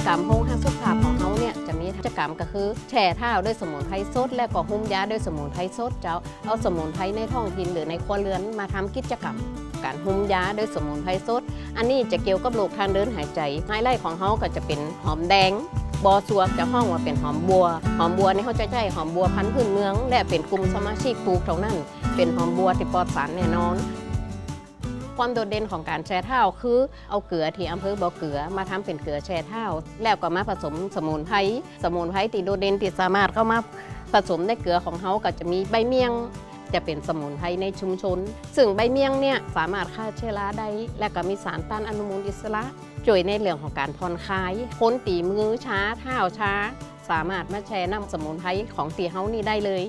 กรรมโฮงฮักสุภาพของเขาเนี่ยจะมีกิจกรรมก็คือแช่เท้าด้วยสมุนไพรสดและก็หุ้มยาด้วยสมุนไพรสดเจ้าเอาสมุนไพรในท้องถิ่นหรือในครัวเรือนมาทำกิจกรรมการหุ้มยาด้วยสมุนไพรสดอันนี้จะเกี่ยวกับโรคทางเดินหายใจไฮไลท์ของเขาก็จะเป็นหอมแดงบอสัวจะห้องว่าเป็นหอมบัวนี่เขาจะใช้หอมบัวพันธุ์พื้นเมืองและเป็นกลุ่มสมาชิกปลูกเท่านั้นเป็นหอมบัวที่ปลอดสารแน่นอนความโดดเด่นของการแช่เท้าคือเอาเกลือที่อำเภอบ่อเกลือมาทำเป็นเกลือแช่เท้าแล้วก็มาผสมสมุนไพรที่โดดเด่นที่สามารถเข้ามาผสมในเกลือของเขาก็จะมีใบเมี่ยงจะเป็นสมุนไพรในชุมชนซึ่งใบเมี่ยงเนี่ยสามารถฆ่าเชื้อราได้และก็มีสารต้านอนุมูลอิสระช่วยในเรื่องของการผ่อนคลายคนตีมือช้าเท้าช้าสามารถมาแช่น้ำสมุนไพรของตีเฮานี่ได้เลย